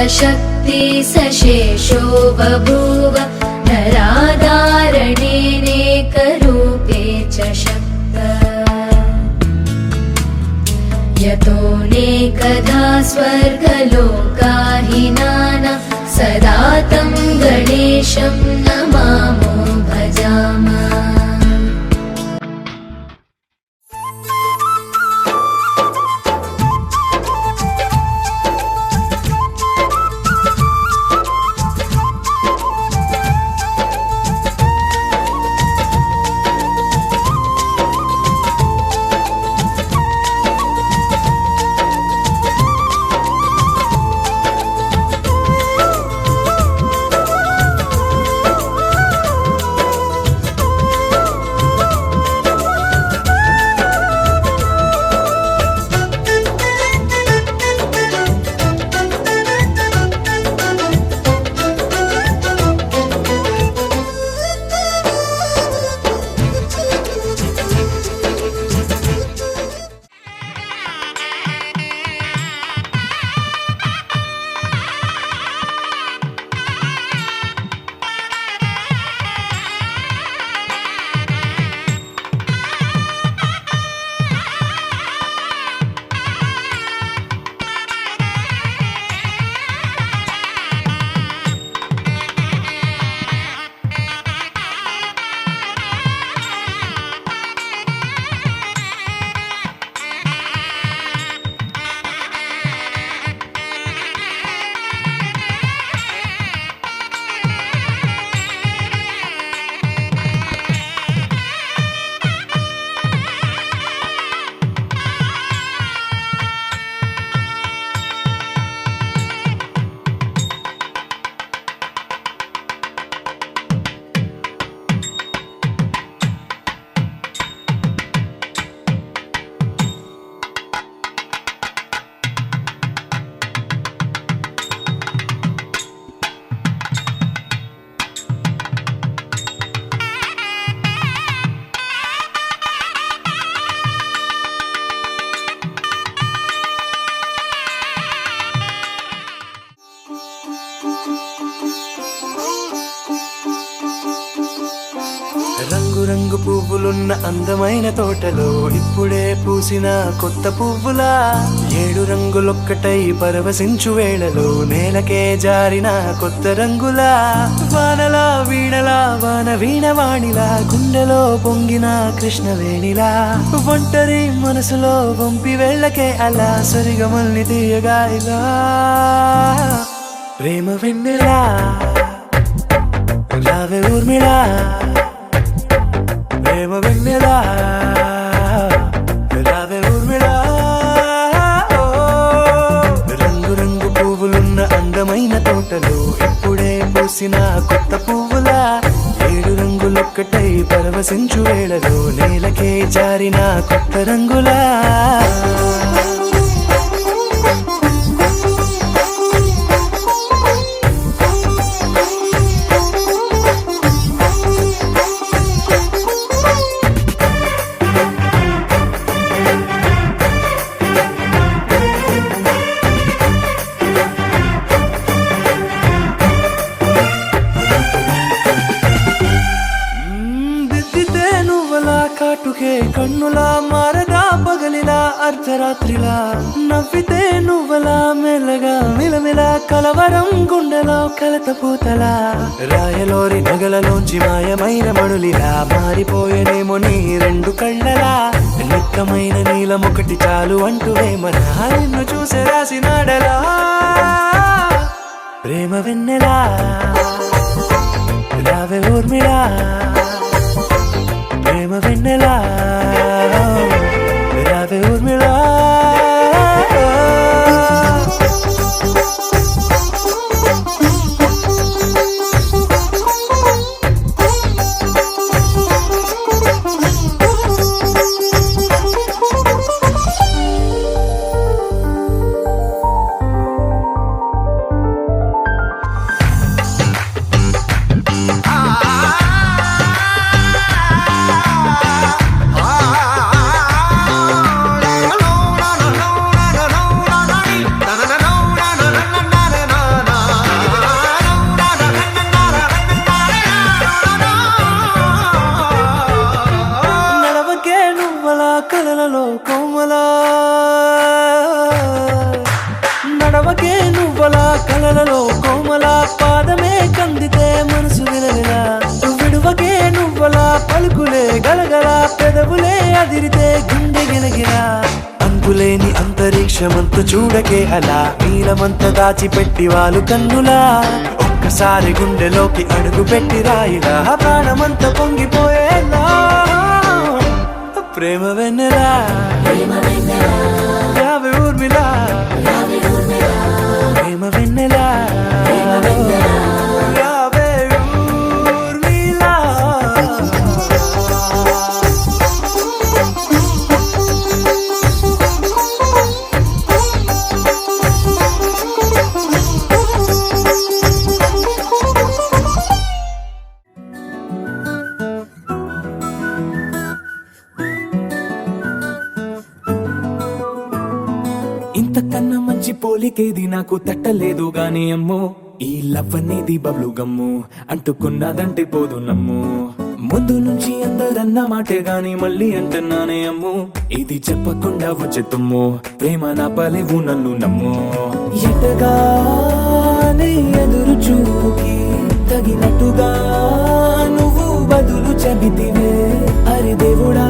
शक्ति सशेषो बभूव नराधारणेनेकरूपे च शक्त यतोऽनेकधा स्वर्गलोकाहिनाना सदा तं गणेशं नमामो भजामः। రంగు రంగు పువ్వులున్న అందమైన తోటలో ఇప్పుడే పూసిన కొత్త పువ్వులా 7 రంగులొక్కటై పరవశించు వేళలో నేలకే జారిన కొత్త రంగులా వానలా వీణలా వాన వీణవాణిలా గుండెలో పొంగిన కృష్ణవేణిలా ఒంటరి మనసులో వంపి వెళ్ళకే అలా సరిగమల్ని తీయగా ఇలా ప్రేమ వెన్నెలా రావే ఊర్మిళా ప్రేమ వెన్నెలా రావే ఊర్మిళా రంగు రంగు పువ్వులున్న అందమైన తోటలో ఇప్పుడే పూసిన కొత్త పువ్వులా 7 రంగులొక్కటై పరవశించు వేళలో నేలకే జారిన కొత్త రంగులా కాటుకే కన్నులా మారదా పగలిలా అర్ధరాత్రిలా నవ్వితే నువ్వలా మెల్లగా మిలమిలా కలవరం గుండెలో కలత పూతలా రాయలోరి నగలలోంచి మాయమైన మణులిలా మారిపోయేనేమో నీ 2 కళ్ళలా నిక్కమైన నీలమొకటి చాలు అంటూ వేమనా నిన్ను చూసే రాసినాడలా ప్రేమ వెన్నెలా రావే ఊర్మిళా ప్రేమ వెన్నెలా రావే ఊర్మిళా రావకే నువ్వలా కలలలో కోమలా పాదమే కందితే మనసు విలవిలా విడువకే నువ్వలా పలుకులే గలగల పెదవులే అదిరితే గుండె గిలగిలా అంతులేని అంతరిక్షమంత చూడకే అలా నీలమంత దాచిపెట్టి వాళ్ళు కన్నులా ఒక్కసారి గుండెలోకి అడుగు పెట్టి రాయిలా ప్రాణమంత పొంగిపోయేలా ప్రేమ వెన్నెలా యావే ఊర్మిళ ప్రేమ వెన్నెలా యావే ఊర్మిళ ఇంతకన్నా మంచి పోలికేది నాకు తట్టలేదు గాని అమ్మో ఈ లవ్ అనేది బబ్లు గమ్ము అంటుకున్నదంటే పోదు నమ్ము ముందు నుంచి అందరన్న మాటే గాని మళ్ళీ అంటున్నానే అమ్ము ఇది చెప్పకుండా వచ్చే తుమ్ము ప్రేమ నా పలేవు నన్ను నమ్ము ఎటగానే ఎదురు చూకి తగినట్టుగా నువ్వు బదులు చెబితివే అరి దేవుడా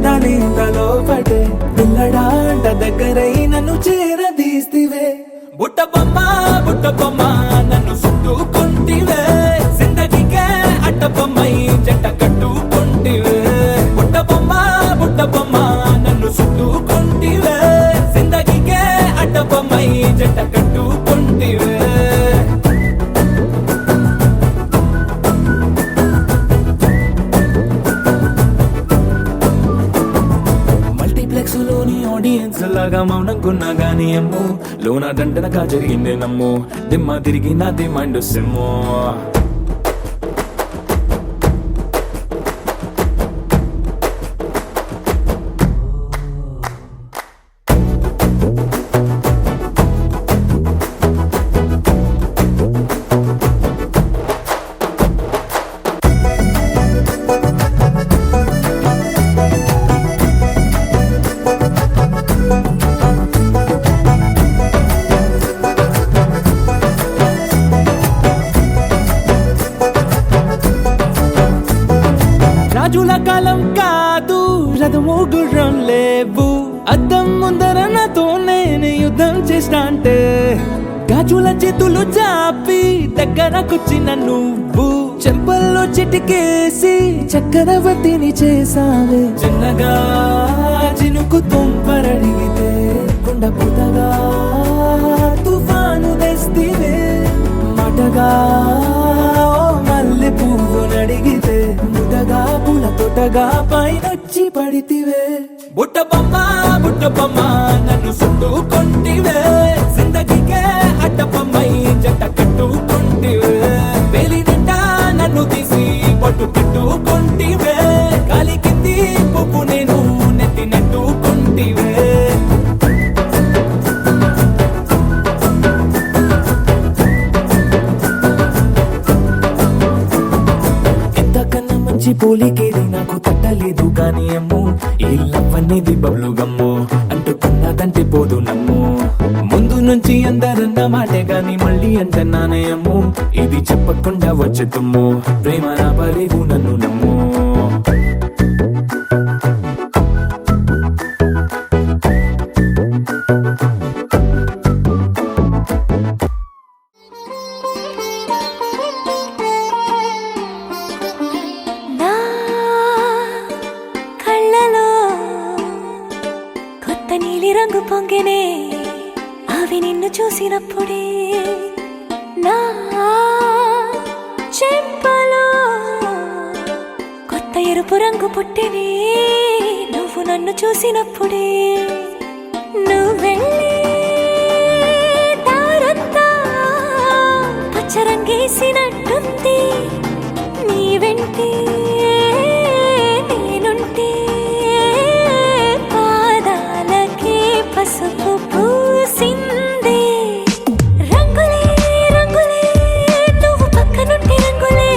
దాని లోపటే పిల్లడాంట దగ్గరై నన్ను చేరదీస్తివే బుట్ట బొమ్మ నన్ను చుట్టుకుంటివే జిందగీకే అట్ట బొమ్మై జంట కట్టుకుంటివే బుట్ట బొమ్మ నన్ను చుట్టుకుంటివే జిందగీకే అట్ట బొమ్మై జంట కట్టుకుంటివే ఆడియన్స్ లాగా మౌనంకున్నా గానీ అమ్ము లోన దండనగా జరిగిందే నమ్ము దిమ్మ తిరిగి నాది మైండ్ సిమ్ము రాజుల కాలం కాదు రథము గుర్రం లేవు అద్దం ముందర నాతో నేను యుద్ధం చేస్తా అంటే గాజుల చేతులు చాపి దగ్గరకొచ్చిన నువ్వు చెంపల్లో చిటికేసి చక్రవర్తిని చేసావే చిన్నగా చినుకు తుంపరడిగితే కుండ పుతగా తుఫాను తెస్తివే మాటగా మల్లె పువ్వు నడిగితే ముదగా పూల తోటగా పైనొచ్చి పడితివే బుట్ట బొమ్మ నన్ను చుట్టుకుంటివే జిందగీకే అట్ట బొమ్మై జంట కట్టుకుంటివే వేలి నిండా నన్ను తీసి పట్టు కట్టుకుంటివే గాలి కింది పువ్వు నేను నెత్తి నెట్టుకుంటివే పోలికేది నాకు తట్టలేదు గాని అమ్ము ఈ లవ్ అనేది బబ్లు గమ్ము అంటుకున్నదంటే పోదు నమ్ము ముందు నుంచి అందరన్న మాటే గాని మళ్ళీ అంటున్నానే అమ్ము ఇది చెప్పకుండా వచ్చే తుమ్ము ప్రేమ నా పలేవు నన్ను నమ్ము రంగు పొంగెనే అవి నిన్ను చూసినప్పుడే నా చెంపలో కొత్త ఎరుపు రంగు పుట్టినే నువ్వు నన్ను చూసినప్పుడే నువ్వెళ్ళే దారంతా పచ్చరంగేసినట్టుంది నీ వెంటే నేనుంటే పసుపు పూసిందే రంగులే రంగులే నువ్వు పక్కనుంటే రంగులే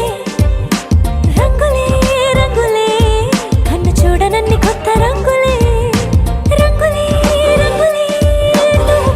రంగులే రంగులే కన్ను చూడనన్ని కొత్త రంగులే రంగులే రంగులే నువ్వు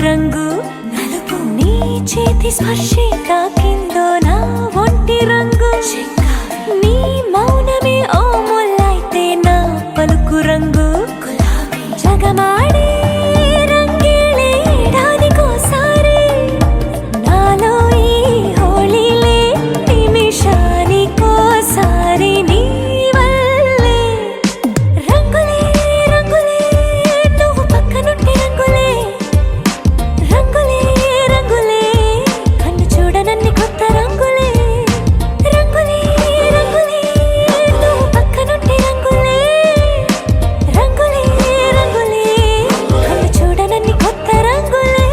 రంగు నలుపు నీ చేతి స్పర్శే తాకిందో నా ఒంటి రంగు నీ మౌనమే ఓ ముల్లైతే నా పలుకు రంగు గులాబీ జగమాడే రంగేళే ఏడాదికోసారి నాలో ఈ హోళీలే నిమిషానికోసారి నీ వల్లే రంగులే రంగులే నువ్వు పక్కనుంటే రంగులే రంగులే రంగులే కన్ను చూడనన్ని కొత్త రంగులే రంగులే రంగులే నువ్వు పక్కనుంటే రంగులే రంగులే రంగులే కన్ను చూడనన్ని కొత్త రంగులే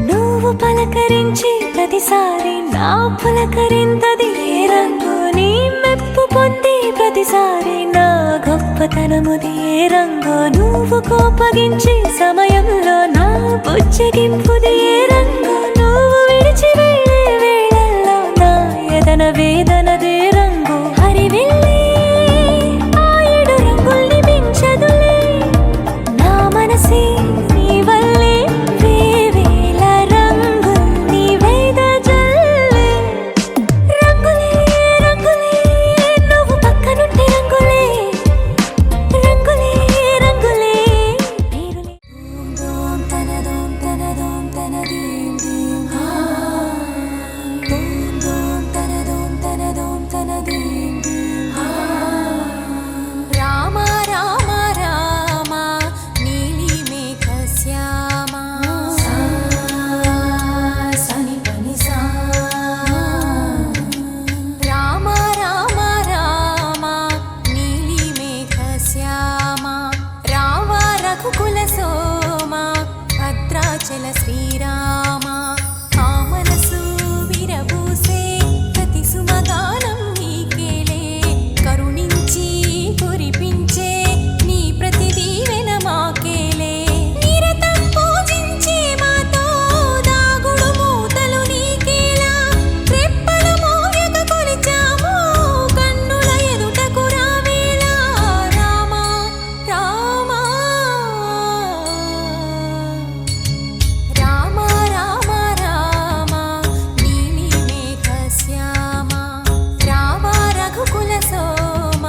నువ్వు పలకరించి ప్రతిసారి నా పులకరింతది ఏ రంగు నీ మెప్పు పొంది ప్రతిసారి నా గొప్పతనముది ఏ రంగు నువ్వు కోపగించి సమయంలో నా బుజ్జగింపుది ఏ రంగు నువ్వు విడిచి వెళ్ళే వేళల్లో నా ఎదన వేదనదే రంగు హరివిల్లే ఆ ఏడు రంగుల్ని మించదులే నా మనసే నీ వల్లే వేవేల రంగుల్ని వెదజల్లే రంగులే రంగులే నువ్వు పక్కనుంటే రంగులే రంగులే రంగులే పేరులే దోం తనదోం తనదోం తనదీం దీం దోం తనదోం తనదోం తనదీం దీం రామ రామ రామ నీలి మేఘ శ్యామ సని పని సా రామ రామ రామ నీలి మేఘ శ్యామ రావ రఘుకుల సోమ భద్రాచల శ్రీరామ ఆ మనసు విరబూసే ప్రతి సుమగానం నీకేలే కరుణించి కురిపించే నీ ప్రతి దీవెన మాకేలే నిరతం పూజించే మాతో దాగుడు మూతలు నీకేలా రెప్పలు మోయక కొలిచాము కన్నుల ఎదుటకు రావేలా రామ రామ రామ రామ రామ నీలి మేఘ శ్యామ రావ రఘుకుల సోమ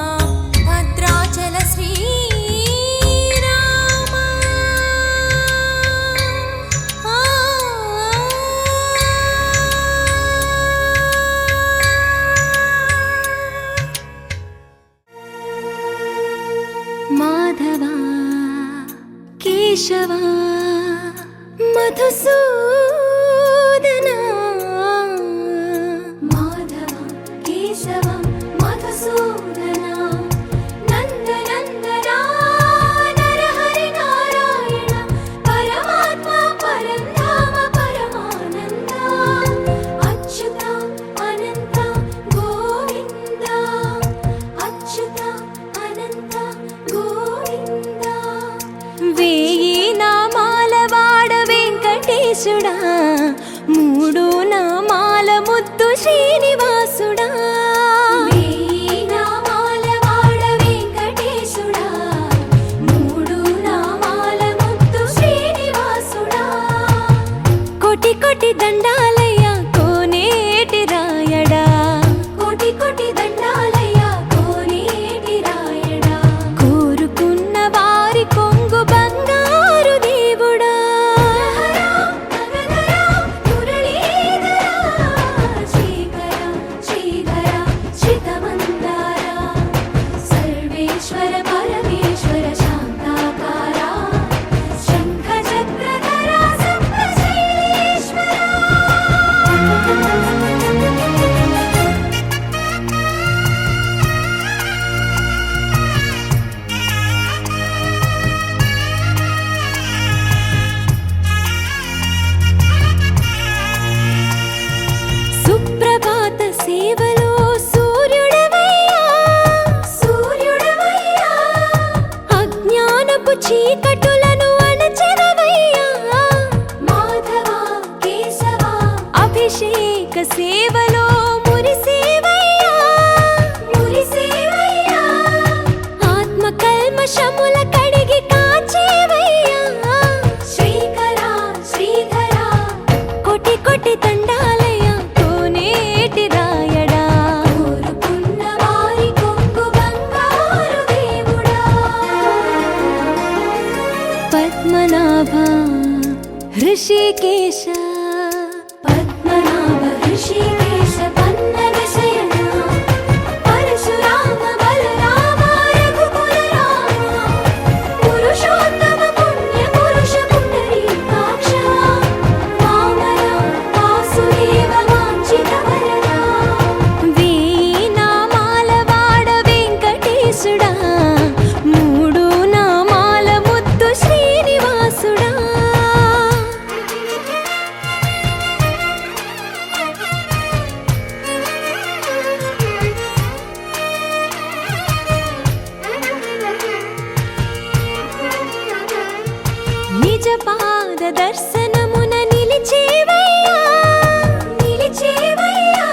భద్రాచల శ్రీరామ మాధవ కేశవ మధుసూదన మాధవ కేశవ మధుసూదన నందనందన నరహరి నారాయణ పరమాత్మ పరంధామ పరమానంద అచ్యుత అనంత గోవింద అచ్యుత అనంత గోవింద వేయి నామాల వాడ వెంకటేశుడా మూడు నామాల ముద్దు శ్రీనివాసుడా వేయి నామాల వాడ వెంకటేశుడా మూడు నామాల ముద్దు శ్రీనివాసుడా కోటి కోటి దండాలయ్య కోనేటి రాయడా కోటి కోటి దండాలయ్య కోనేటి రాయడా కోరుకున్న వారి కొంగు బంగారు దేవుడా నగధరా మురళీధరా శ్రీకర హృషికేశ పద్మనాభ ఋషికేశ పన్నగ శయన పరశురామ బలరామ రఘుకుల రామ పురుషోత్తమ పుణ్య పురుష పుండరీకాక్ష వామన వాసుదేవ వాంఛిత వరదా వేయి నామాల వాడ వెంకటేశుడా మూడు నామాల ముద్దు శ్రీనివాసుడా నిజ పాద దర్శనమున నిలిచేవయ్యా నిలిచేవయ్యా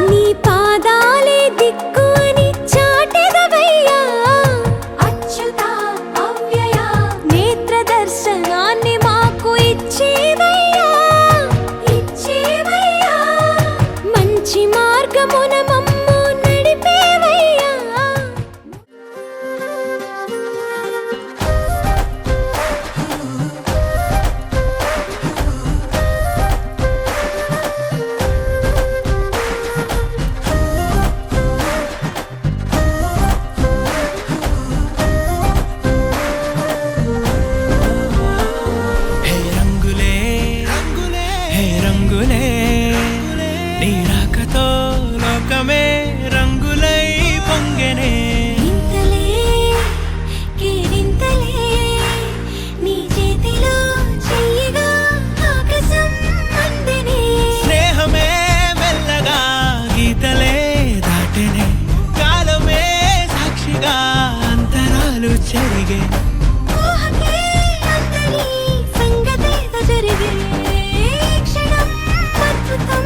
నీ పాదాలే దిక్కు అని చాటెదవయ్యా అచ్యుత అవ్యయ నేత్ర దర్శనాన్ని మాకు ఇచ్చేవయ్యా ఇచ్చేవయ్యా మంచి మార్గమున మమ్ము నడిపేవయ్యా హే రంగులే రంగులే హే రంగులే నీ రాకతో లోకమే రంగులై పొంగెనే ఇంతలే కేరింతలే నీ చేతిలో చెయ్యగా ఆకాశం అందెనే స్నేహమే మెల్లగా గీతలే దాటెనే కాలమే సాక్షిగా అంతరాలు చెరిగే ఊహకే అందరి సంగతేదో జరిగే క్షణం అద్భుతం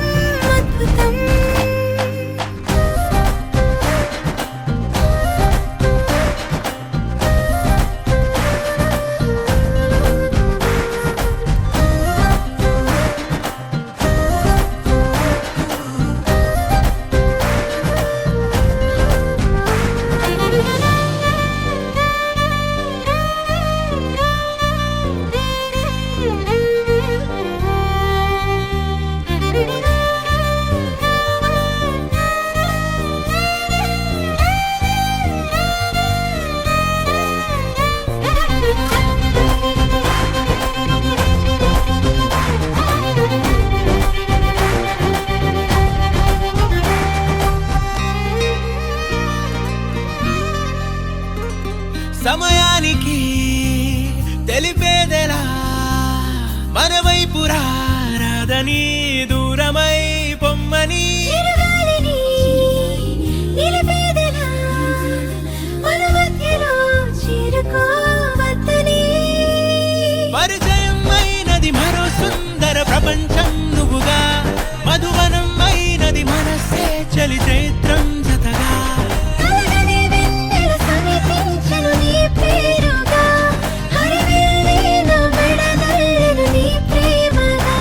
అద్భుతం సమయానికి తెలిపేదెలా మన వైపు రాదని దూరమై పొమ్మని చిరుగాలిని నిలిపేదెలా మన మధ్యలో చేరుకోవద్దని పరిచయం అయినది మరో సుందర ప్రపంచం నువ్వుగా మధువనం అయినది మనసే చలి చైత్రం జతగా కలగని వెన్నెల సమీపించను నీ పేరుగా హరివెల్లి నా మెడనల్లను నీ ప్రేమగా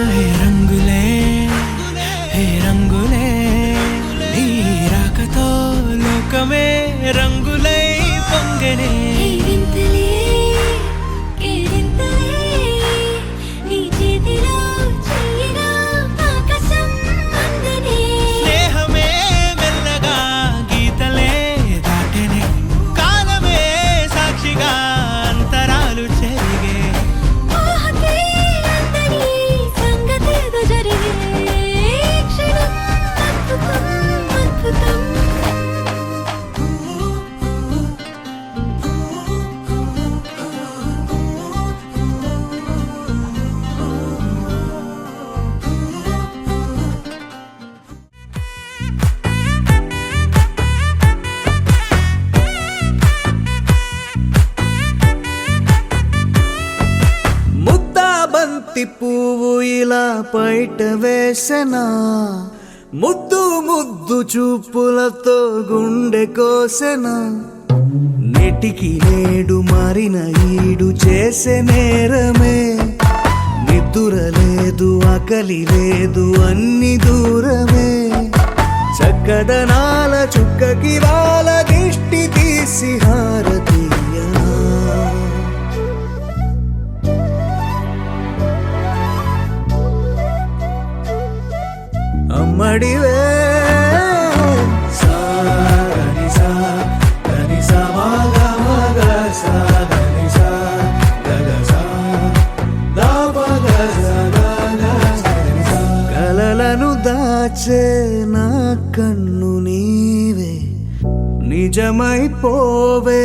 హే రంగులే హే రంగులే నీ రాకతో లోకమే రంగులై పొంగెనే వింతలే కేరింతలే నీ చేతిలో చెయ్యగా ఆకాశం అందెనే స్నేహమే మెల్లగా గీతలే దాటెనే కాలమే సాక్షిగా అంతరాలు చెరిగే ఊహకే అందరి సంగతేదో జరిగే క్షణం అద్భుతం అద్భుతం ముద్దా బంతి పువ్వు ఇలా బయట వేసెనా ముద్దు ముద్దు చూపులతో గుండె కోసెనా నెటికి నేడు మారిన ఈడు చేసే నేరమే. నిద్దుర లేదు ఆకలి లేదు అన్ని దూరమే. చక్కదనాల చుక్కకి వాళ్ళ దిష్టి తీసి హారతీయ. అమ్మడివే కలలను దాచే నా కన్ను నీవే. నిజమైపోవే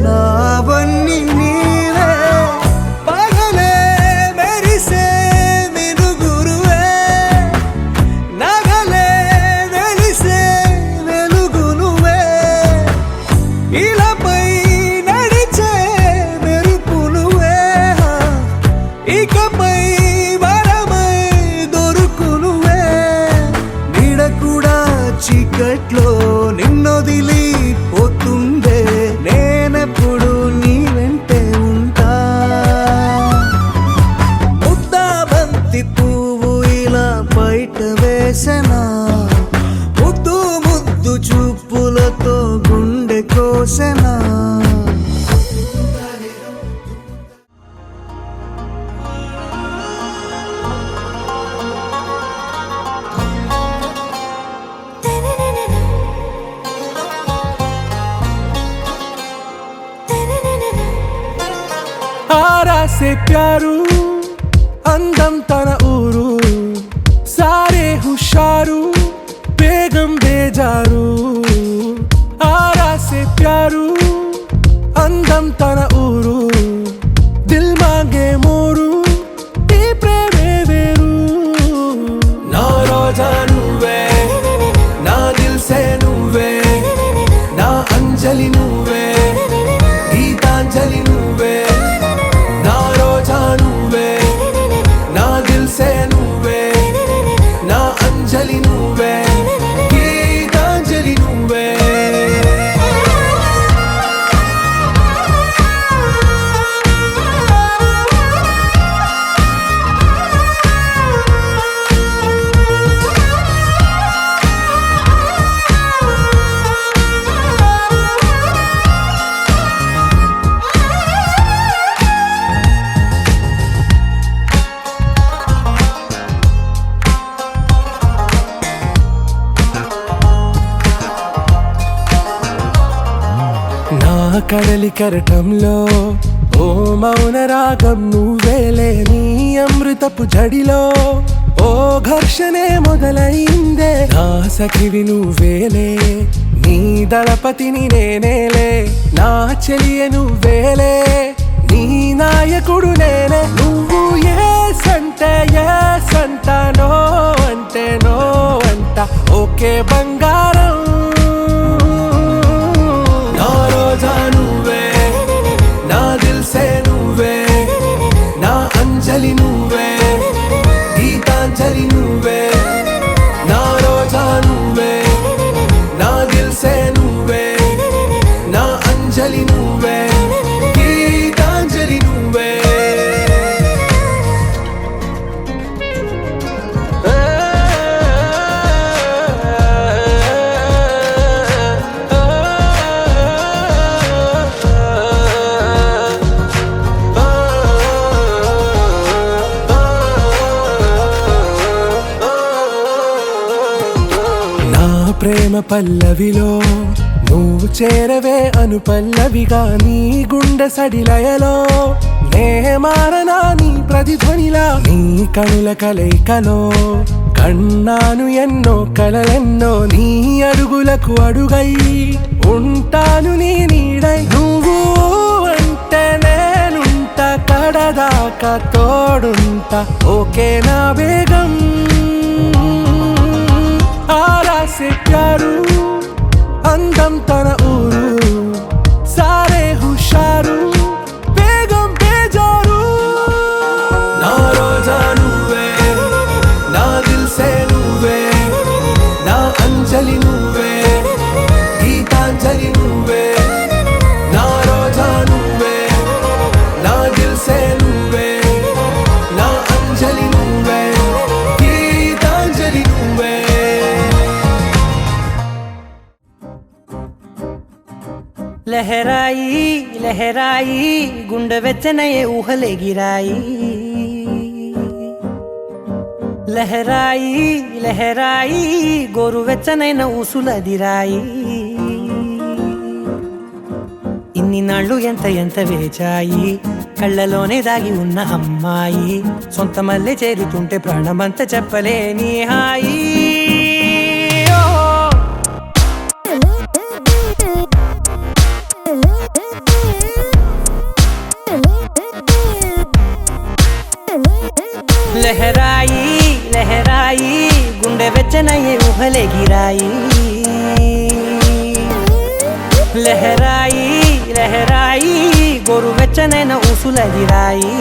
నావన్నీ నీవే. పగలే మెరిసే మినుగురువే. నగలే వెలిసే వెలుగు నువ్వే. ఇలాపై నడిచే మెరుపు నువ్వే. ఇకపై వరమై దొరుకు నువ్వే. నీడ కూడా చీకట్లో నిన్నొదిలి పోతుందే. నేనెప్పుడు నీ వెంటే ఉంటా. ముద్దా బంతి పువ్వు ఇలా బయట వేసెనా. ముద్దు ముద్దు చూపులతో గుండె కోసెనా. आरा से प्यारू అందం తన ఊరు. సారే హుషారు బేగం బేజారు. ఆరా సే ప్యారు అందం తన ఊరు. దిల్ మాంగే మోరు ఈ ప్రేమే వేరు. నా రోజా నువ్వే నా దిల్ సే నువ్వే. నా అంజలి నువ్వే గీతాంజలి నువ్వే. నా రోజా నువ్వే నా దిల్ సే నువ్వే. నా అంజలి నువ్వే గీతాంజలి నువ్వే. నా కడలి కరటంలో ఓ మౌన రాగం నువ్వేలే. నీ అమృతపు జడిలో ఓ ఘర్షణే మొదలైందే. నా సఖివి నువ్వేలే నీ దళపతిని నేనేలే. నా చెలియ నువ్వేలే నీ నాయకుడు నేనే. నువ్వు ఏ సంట నో అంటే నో అంట. ఓకే బంగారం. నా రోజా నువ్వే నా దిల్ సే నువ్వే. నా అంజలి నువ్వే గీతాంజలి నువ్వే. నా రోజా నువ్వే నా దిల్ సే నువ్వే. నా అంజలి నువ్వే గీతాంజలి నువ్వే. ప్రేమ పల్లవిలో నువ్వు చేరవే అను పల్లవిగా. నీ గుండె సడిలయలో నే మారనా నీ ప్రతిధ్వనిలా. నీ కనుల కలయికలో కన్నాను ఎన్నో కలలెన్నో. నీ అడుగులకు అడుగై ఉంటాను నీ నీడై. నువ్వు అంటే నేనుంట కడదాకా తోడుంటా. ఓకే నా బేగం. ఆరా సే ప్యారు అందం తన ఊరు. సారే హుషారు బేగం బేజారు. నా రోజా నువ్వే నా దిల్ సే నువ్వే. నా అంజలి నువ్వే గీతాంజలి నువ్వే. నా లహరాయి లహరాయి గుండె వెచ్చనయే ఊహలెగిరాయి లహరాయి లహరాయి గోరువెచ్చనైన ఊసులదిరాయి ఇన్ని నాళ్ళు ఎంత ఎంత వేచాయి కళ్ళలోనే దాగి ఉన్న అమ్మాయి సొంత మల్లె చేరుతుంటే ప్రాణమంత చెప్పలేని హాయి లహరాయి లహరాయి గుండె వెచ్చనయ్యే ఊహలెగిరాయి లహరాయి లహరాయి గోరు వెచ్చనైన ఊసులదిరాయి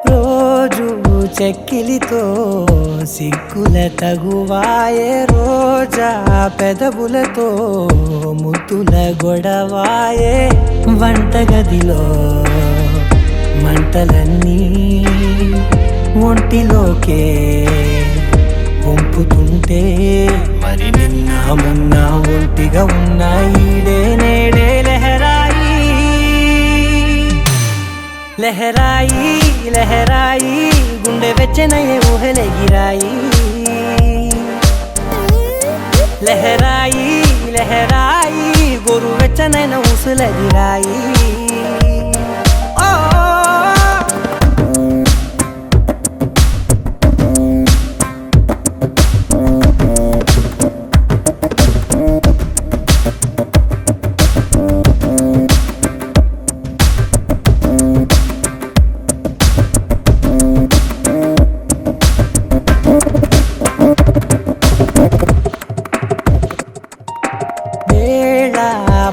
రోజు చెక్కిలితో సిగ్గుల తగువాయే రోజా పెదవులతో ముద్దుల గొడవాయే వంటగదిలో మంటలన్నీ ఒంటిలోకే వంపుతుంటే మరి నిన్న మొన్న ఒంటిగా ఉన్నాయి నేడే లహరాయి లహరాయి లహరాయి గుండె వెచ్చనయ్యే ఊహలెగిరాయి లహరాయి లహరాయి గోరు వెచ్చనైన ఊసులదిరాయి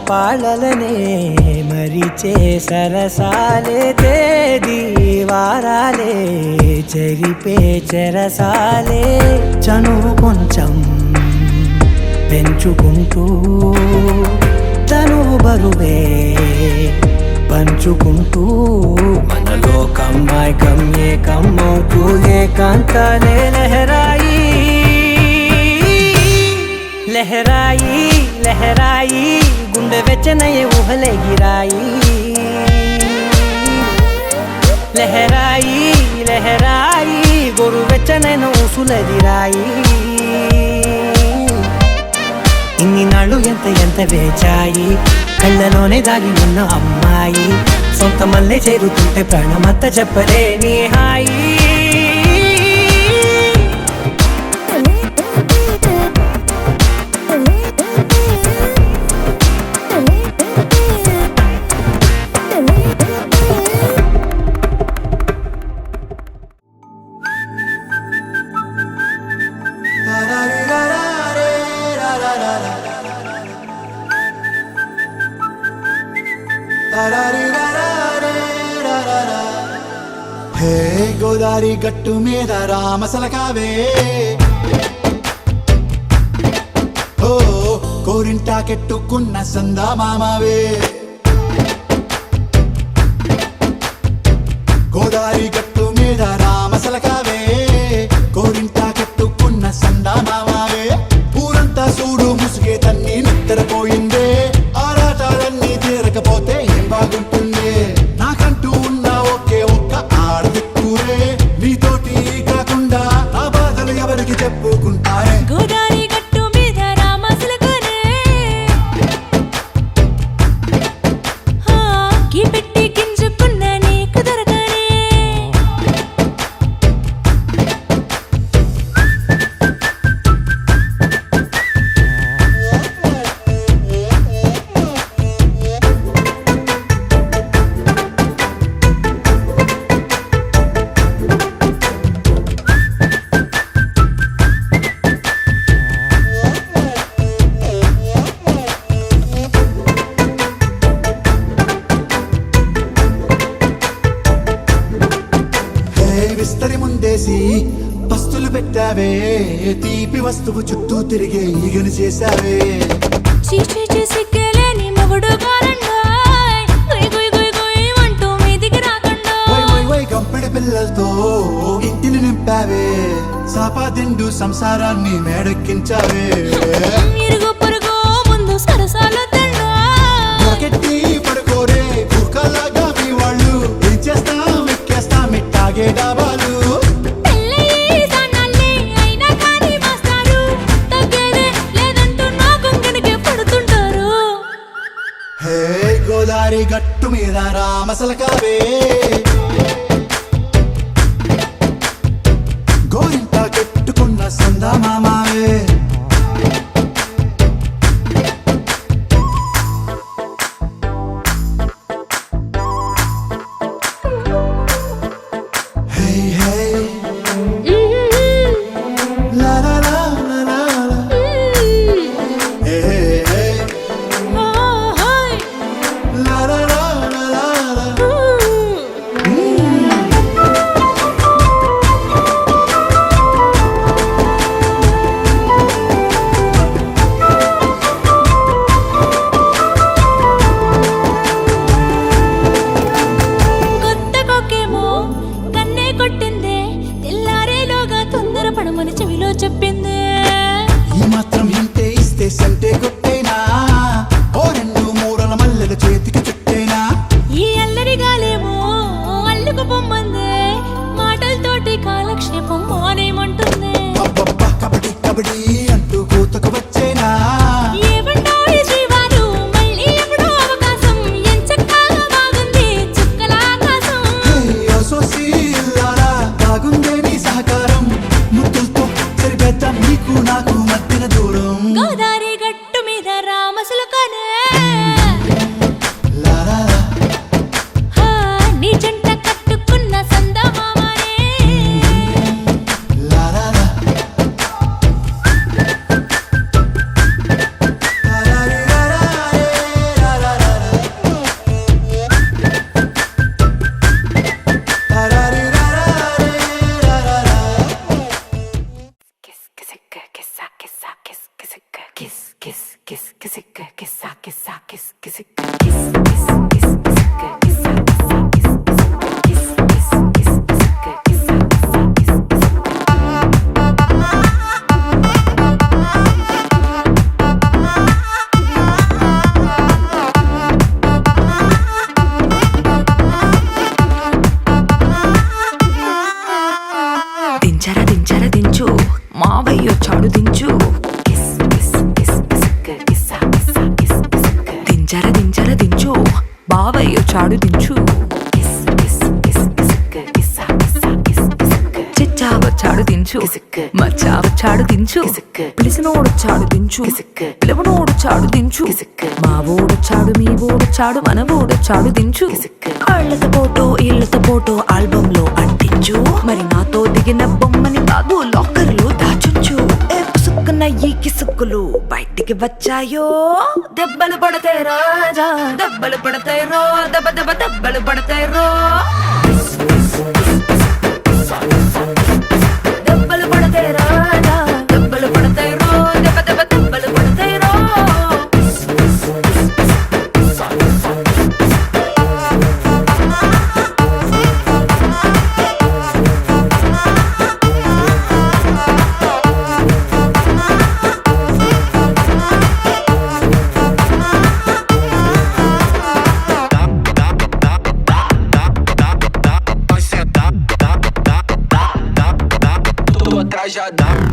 పాలలనే మరిచే సరసాలే తేదీ వారాలే చెరిపే చెరసాలే చనువు కొంచెం పెంచుకుంటూ తనువు బరువే పంచుకుంటూ మనలో కమ్మాయికం ఏకమవుతూ ఏకాంతాలే లహరాయి లహరాయి లహరాయి గుండె వెచ్చనయ్యే ఊహలెగిరాయి లహరాయి లహరాయి గోరు వెచ్చనైన ఊసులదిరాయి ఇన్ని నాళ్ళు ఎంత ఎంత వేచాయి కళ్ళలోనే దాగి ఉన్న అమ్మాయి సొంత మల్లె చేరుతుంటే ప్రాణమంత చెప్పలేని హాయి హే గోదారి గట్టు మీద రామసలకావే ఓ కోరింటా కెట్టుకున్న సందా మామావే గోదారి గట్టు మీద రామసలకావే కోరింటా కెట్టుకున్న సందా మామావే ఊరంతా చూడు ముసుగే తన్ని నిద్రపోయిందే ఆరాటాలన్నీ తీరకపోతే ఏం బాగుంటుందే నాకంటూ ఉన్న ఒకే ఒక్క ఆడదిక్కురే నీతోటి కాకుండా నా బాధలు ఎవరికి చెప్పుకుంటారే గోదారి గట్టు మీద రామసలకానే కీ పెట్టి గింజుకున్న నీకు దొరకనే విస్తరి ముందేసి పస్తులు పెట్టావే తీపి వస్తువు చుట్టూ తిరిగే ఈగను చేశావే చీచీ చేసి కేలేని మొగుడు గారండాయ్ గుయ్ గుయ్ గుయ్ గుయ్ అంటూ మీదికి రాకుండా వై వై వై గంపెడి పిల్లలతో ఇంటిని నింపావే సాపాదిండు సంసారాన్ని మేడెక్కించావే ఇరుగు పొరుగు ముందు సరసాలు తిన్నా రాకెట్టి పడుకోరే కుక్కలాగా మీ వాళ్ళు ఏం చేస్తాం ఎక్కేస్తాం ఇట్టాగే డాబాలు పెళ్ళయి సన్నాల్ని అయినా కానీ మాస్తారు తగ్గేదే లేదంటూ నా కొంగడికే పడుతుంటారు హే గోదారి గట్టు మీద రామసలకావే గోరింట కెట్టుకున్న సందా మామావే హే హే లా లా లా లా లా లా. హే హే హే లా లా లా లా లా లా. కొత్త కొక్కేమో కన్నే కొట్టిందే తెల్లారేలోగా తొందర పడమని చెవిలో చెప్పిందే ఈ మాత్రం ఇంటే ఇస్తే సంటే కొట్టేనా ఓ రెండు మూరల మల్లెల చేతికి చుట్టేనా ఈ అల్లరి గాలేమో అల్లుకు పొమ్మందే మాటలతోటి కాలక్షేపం మానేమంటుంది అబ్బబ్బా కబడ్డీ కబడ్డీ అంటూ కూతకు వచ్చేనా ఏమంటాయి శ్రీవారు మళ్ళీ ఎప్పుడో అవకాశం ఎంచక్కా బాగుంది చుక్కల ఆకాశం హే అసోసి ఇల్లారా బాగుందే నీ సహకారం ముద్దులతో సరిపెద్దాం నీకు నాకు మధ్యన దూరం గోదారి గట్టు మీద రామసులకనే లా లా లా. హా, నీ జంట కట్టుకున్న సందమామనే లా లా లా. లా లా లా లా లా లా లా. లా లా లా లా లా లా. దించర దించర దించు మావయ్య చాడు దించు దించర దించర దించు బావయ్య చాడు దించు చిచ్చావ చాడు దించు మచ్చావ చాడు దించు పిలిసినోడు చాడు దించు పిలవనోడు చాడు దించు మా ఓడు చాడు మీ ఓడు చాడు మన ఓడు చాడు దించు కాళ్ళతో ఫోటో ఇళ్ళతో ఫోటో ఆల్బమ్ లో అంటించు మరి నాతో దిగిన బొమ్మని బాబు లాకర్ లో దాచుంచు ఏ పుసుక్కున్న ఈ కిసుక్కులు బయటికి వచ్చాయో దెబ్బలు పడతాయి రాజా దెబ్బలు పడతాయి రో దెబ్బ దెబ్బ దెబ్బలు పడతాయి రో దెబ్బలు పడతాయి రాజా దెబ్బలు పడతాయి రో దెబ్బ దెబ్బ దెబ్బలు పడతాయి రో atrás já dá.